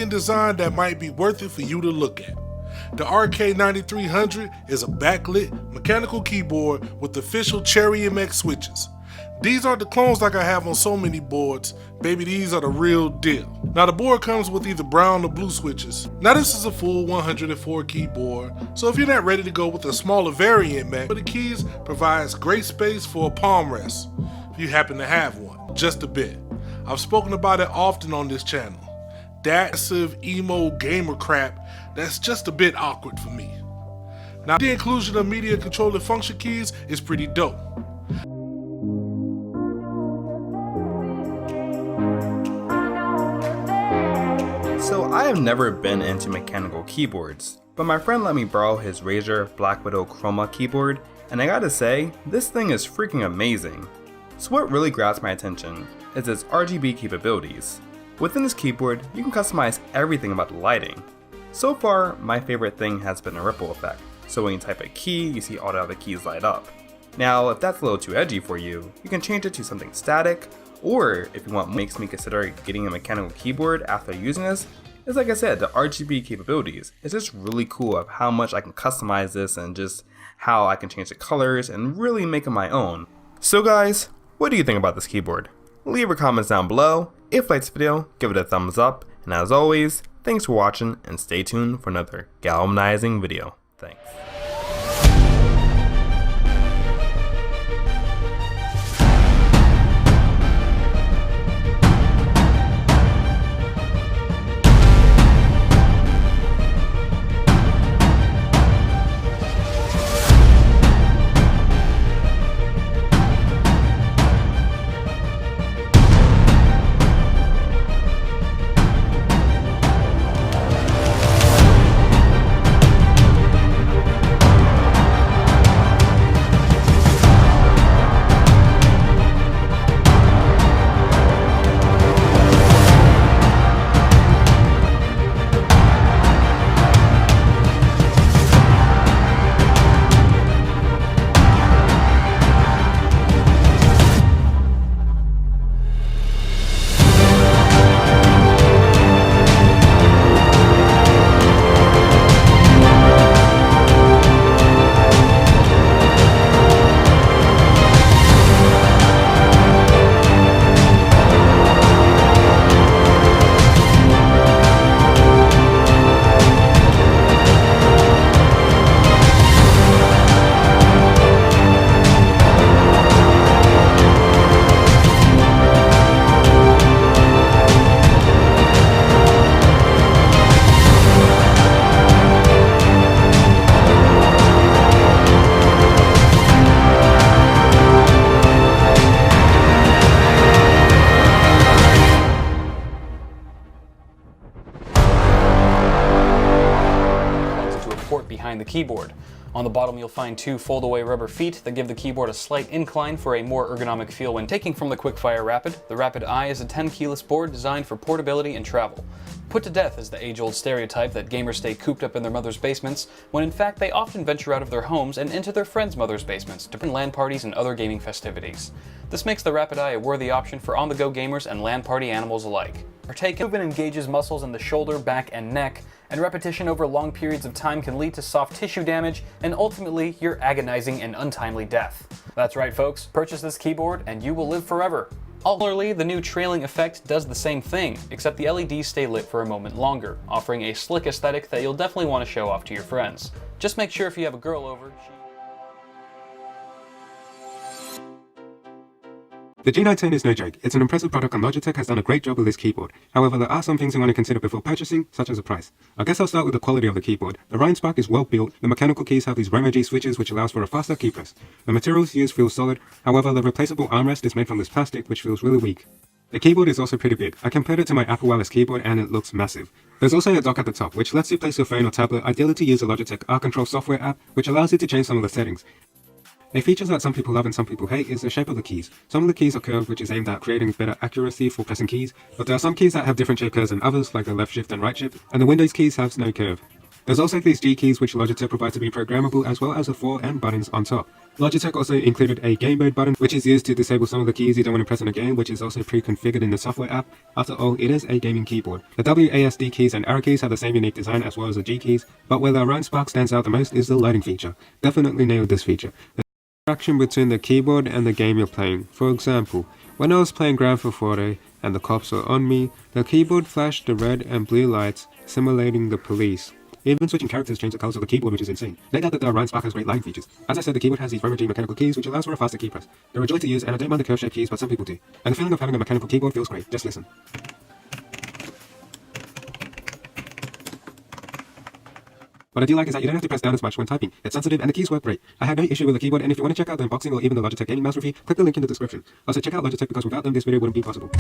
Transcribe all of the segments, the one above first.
design that might be worth it for you to look at. The RK9300 is a backlit mechanical keyboard with official Cherry MX switches. These aren't the clones like I have on so many boards. Baby, these are the real deal. Now the board comes with either brown or blue switches. Now this is a full 104 keyboard, so if you're not ready to go with a smaller variant, man, but the keys provides great space for a palm rest, if you happen to have one, just a bit. I've spoken about it often on this channel. That massive emo gamer crap, that's just a bit awkward for me. Now the inclusion of media controller function keys is pretty dope. So I have never been into mechanical keyboards, but my friend let me borrow his Razer Black Widow Chroma keyboard, and I gotta say, this thing is freaking amazing. So what really grabs my attention is its RGB capabilities. Within this keyboard, you can customize everything about the lighting. So far, my favorite thing has been a ripple effect, so when you type a key, you see all the other keys light up. Now, if that's a little too edgy for you, you can change it to something static, or if you want what makes me consider getting a mechanical keyboard after using this, is like I said, the RGB capabilities. It's just really cool of how much I can customize this and just how I can change the colors and really make it my own. So guys, what do you think about this keyboard? Leave your comments down below. If you liked this video, give it a thumbs up, and as always, thanks for watching and stay tuned for another galvanizing video. Thanks. Behind the keyboard. On the bottom you'll find two fold-away rubber feet that give the keyboard a slight incline for a more ergonomic feel when taking from the Quickfire Rapid. The Rapid I is a 10 keyless board designed for portability and travel. Put to death is the age-old stereotype that gamers stay cooped up in their mother's basements, when in fact they often venture out of their homes and into their friends' mother's basements to attend LAN parties and other gaming festivities. This makes the Rapid I a worthy option for on-the-go gamers and LAN party animals alike. Partake in movement engages muscles in the shoulder, back, and neck, and repetition over long periods of time can lead to soft tissue damage and ultimately your agonizing and untimely death. That's right folks, purchase this keyboard and you will live forever. Similarly, the new trailing effect does the same thing, except the LEDs stay lit for a moment longer, offering a slick aesthetic that you'll definitely want to show off to your friends. Just make sure if you have a girl over, The G910 is no joke. It's an impressive product and Logitech has done a great job with this keyboard. However, there are some things you want to consider before purchasing, such as the price. I guess I'll start with the quality of the keyboard. The Rhine Spark is well built. The mechanical keys have these Remo-G switches which allows for a faster key press. The materials used feel solid. However, the replaceable armrest is made from this plastic which feels really weak. The keyboard is also pretty big. I compared it to my Apple Wireless keyboard and it looks massive. There's also a dock at the top which lets you place your phone or tablet, ideally to use the Logitech R Control software app which allows you to change some of the settings. A feature that some people love and some people hate is the shape of the keys. Some of the keys are curved, which is aimed at creating better accuracy for pressing keys, but there are some keys that have different shape curves than others, like the left shift and right shift, and the Windows keys have no curve. There's also these G keys which Logitech provides to be programmable, as well as the 4 and buttons on top. Logitech also included a game mode button, which is used to disable some of the keys you don't want to press in a game, which is also pre-configured in the software app. After all, it is a gaming keyboard. The WASD keys and arrow keys have the same unique design as well as the G keys, but where the Orion Spark stands out the most is the lighting feature. Definitely nailed this feature. The interaction between the keyboard and the game you're playing. For example, when I was playing Grand Theft Auto and the cops were on me, the keyboard flashed the red and blue lights, simulating the police. Even switching characters changed the colors of the keyboard, which is insane. No doubt that the Orion Spark has great lighting features. As I said, the keyboard has these Roman mechanical keys, which allows for a faster key press. They're a joy to use, and I don't mind the curve-shaped keys, but some people do. And the feeling of having a mechanical keyboard feels great. Just listen. What I do like is that you don't have to press down as much when typing. It's sensitive and the keys work great. I had no issue with the keyboard, and if you want to check out the unboxing or even the Logitech gaming mouse review, click the link in the description. Also check out Logitech because without them this video wouldn't be possible.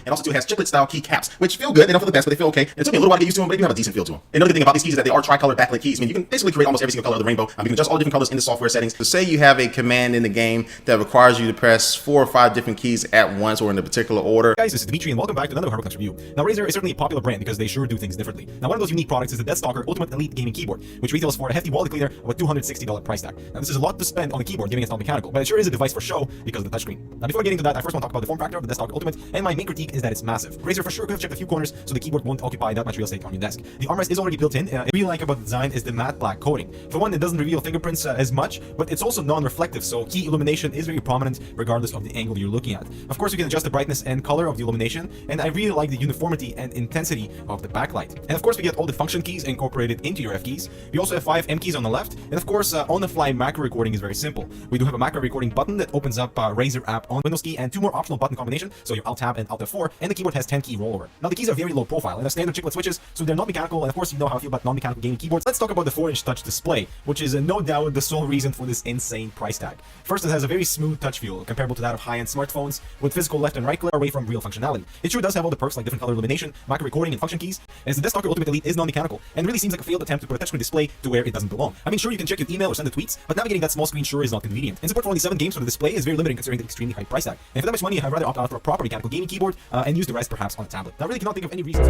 And also, too, it has chiclet-style key caps, which feel good. They don't feel the best, but they feel okay. It took me a little while to get used to them, but they do have a decent feel to them. And another good thing about these keys is that they are tricolor backlit keys. I mean, you can basically create almost every single color of the rainbow. You can adjust all the different colors in the software settings. So say you have a command in the game that requires you to press 4 or 5 different keys at once or in a particular order. Guys, this is Dimitri and welcome back to another HyperClass review. Now, Razer is certainly a popular brand because they sure do things differently. Now, one of those unique products is the Deathstalker Ultimate Elite Gaming Keyboard, which retails for a hefty wallet cleaner of a $260 price tag. Now, this is a lot to spend on a keyboard, given it's not mechanical, but it sure is a device for show because of the touchscreen. Now, before getting to that, I first want to talk about the form factor of the Deathstalker Ultimate, and my main critique is that it's massive. Razer for sure could have checked a few corners so the keyboard won't occupy that much real estate on your desk. The armrest is already built in. What I really like about the design is the matte black coating. For one, it doesn't reveal fingerprints as much, but it's also non-reflective, so key illumination is very prominent regardless of the angle you're looking at. Of course, you can adjust the brightness and color of the illumination, and I really like the uniformity and intensity of the backlight. And of course, we get all the function keys incorporated into your F keys. We also have 5 M keys on the left, and of course, on-the-fly macro recording is very simple. We do have a macro recording button that opens up Razer app on Windows key, and 2 more optional button combinations, so your Alt-Tab and Alt-F4, and the keyboard has 10 key rollover. Now, the keys are very low profile and have standard chiclet switches, so they're not mechanical, and of course you know how I feel about non-mechanical gaming keyboards. Let's talk about the 4-inch touch display, which is no doubt the sole reason for this insane price tag. First, it has a very smooth touch feel, comparable to that of high-end smartphones, with physical left and right click away from real functionality. It sure does have all the perks like different color illumination, macro recording, and function keys, as the Deathstalker Ultimate Elite is non-mechanical, and really seems like a failed attempt to put a touchscreen display to where it doesn't belong. I mean, sure, you can check your email or send the tweets, but navigating that small screen sure is not convenient. And support for only 7 games for the display is very limiting considering the extremely high price tag. And for that much money, I'd rather opt out for a proper mechanical gaming keyboard and use the rest perhaps on a tablet. Now, I really cannot think of any reasons.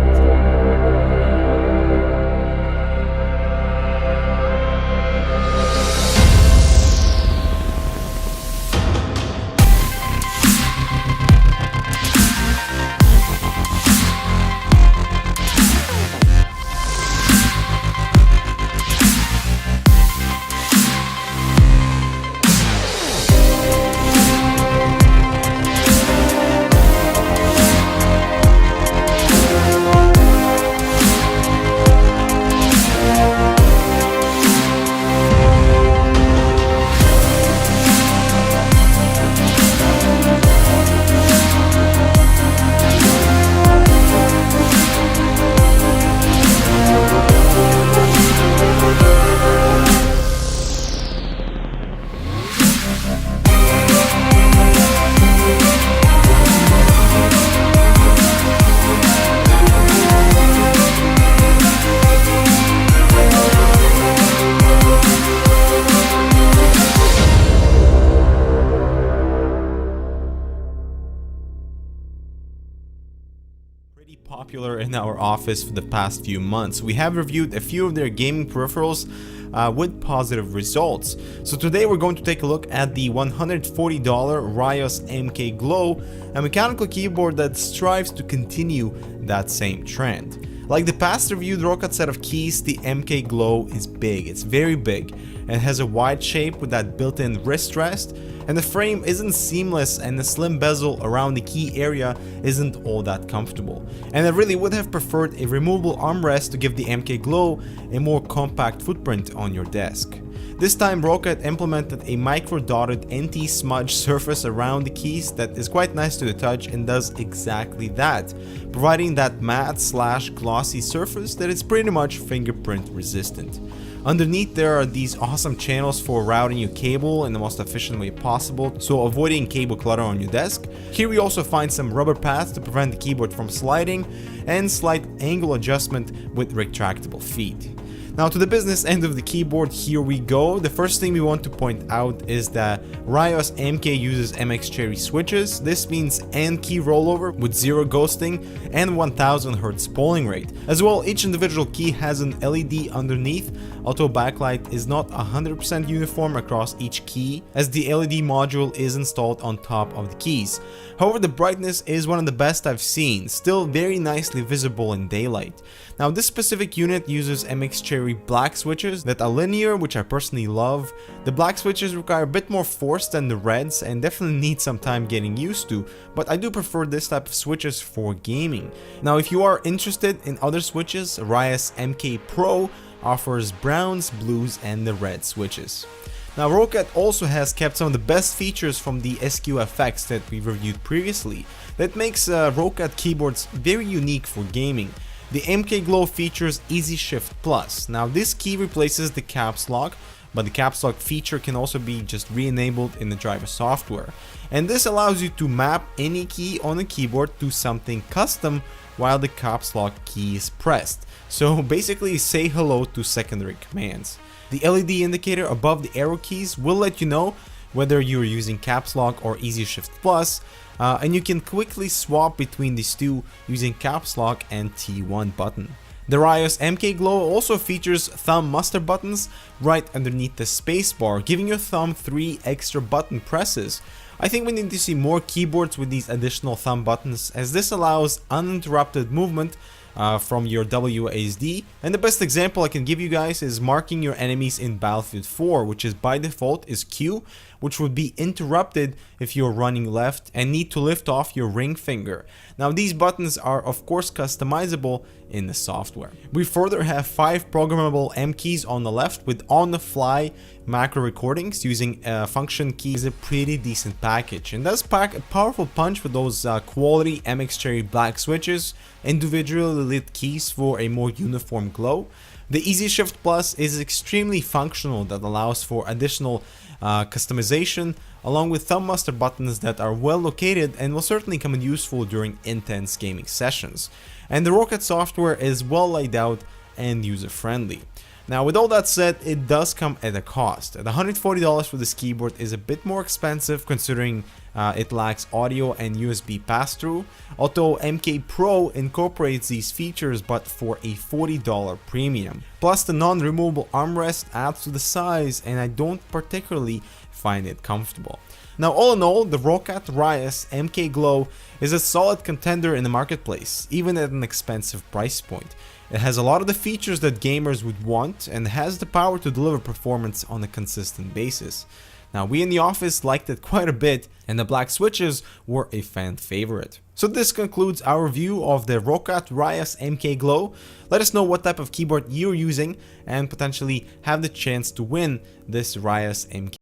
Pretty popular in our office for the past few months. We have reviewed a few of their gaming peripherals with positive results. So today we're going to take a look at the $140 Rios MK Glow, a mechanical keyboard that strives to continue that same trend. Like the past reviewed Rocket set of keys, the MK Glow is big. It's very big and has a wide shape with that built-in wrist rest, and the frame isn't seamless and the slim bezel around the key area isn't all that comfortable. And I really would have preferred a removable armrest to give the MK Glow a more compact footprint on your desk. This time Rocket implemented a micro-dotted anti-smudge surface around the keys that is quite nice to the touch and does exactly that, providing that matte/glossy surface that is pretty much fingerprint resistant. Underneath there are these awesome channels for routing your cable in the most efficient way possible, so avoiding cable clutter on your desk. Here we also find some rubber pads to prevent the keyboard from sliding, and slight angle adjustment with retractable feet. Now to the business end of the keyboard, here we go. The first thing we want to point out is that Raios MK uses MX Cherry switches. This means AND key rollover with 0 ghosting and 1000 Hz polling rate. As well, each individual key has an LED underneath. Auto backlight is not 100% uniform across each key, as the LED module is installed on top of the keys. However, the brightness is one of the best I've seen, still very nicely visible in daylight. Now this specific unit uses MX Cherry black switches that are linear, which I personally love. The black switches require a bit more force than the reds and definitely need some time getting used to, but I do prefer this type of switches for gaming. Now if you are interested in other switches, Raios MK Pro offers browns, blues, and the red switches. Now Roccat also has kept some of the best features from the SQFX that we reviewed previously that makes Roccat keyboards very unique for gaming. The MK Glow features Easy Shift Plus. Now this key replaces the caps lock, but the caps lock feature can also be just re-enabled in the driver software. And this allows you to map any key on a keyboard to something custom while the caps lock key is pressed. So basically say hello to secondary commands. The LED indicator above the arrow keys will let you know whether you're using caps lock or Easy Shift Plus, and you can quickly swap between these two using caps lock and T1 button. The Raios MK Glow also features thumb muster buttons right underneath the spacebar, giving your thumb 3 extra button presses. I think we need to see more keyboards with these additional thumb buttons, as this allows uninterrupted movement from your WASD, and the best example I can give you guys is marking your enemies in Battlefield 4, which is by default is Q, which would be interrupted if you're running left and need to lift off your ring finger. Now these buttons are of course customizable in the software. We further have 5 programmable M keys on the left with on-the-fly macro recordings using function keys. A pretty decent package and does pack a powerful punch with those quality MX Cherry black switches, individually lit keys for a more uniform glow. The Easy Shift Plus is extremely functional, that allows for additional customization, along with thumb muster buttons that are well located and will certainly come in useful during intense gaming sessions. And the Roccat software is well laid out and user friendly. Now with all that said, it does come at a cost. At $140 for this keyboard is a bit more expensive considering it lacks audio and USB pass-through, although MK Pro incorporates these features but for a $40 premium. Plus the non-removable armrest adds to the size and I don't particularly find it comfortable. Now all in all, the Roccat Raios MK Glow is a solid contender in the marketplace, even at an expensive price point. It has a lot of the features that gamers would want and has the power to deliver performance on a consistent basis. Now we in the office liked it quite a bit and the black switches were a fan favorite. So this concludes our review of the Roccat Raios MK Glow. Let us know what type of keyboard you're using and potentially have the chance to win this Raios MK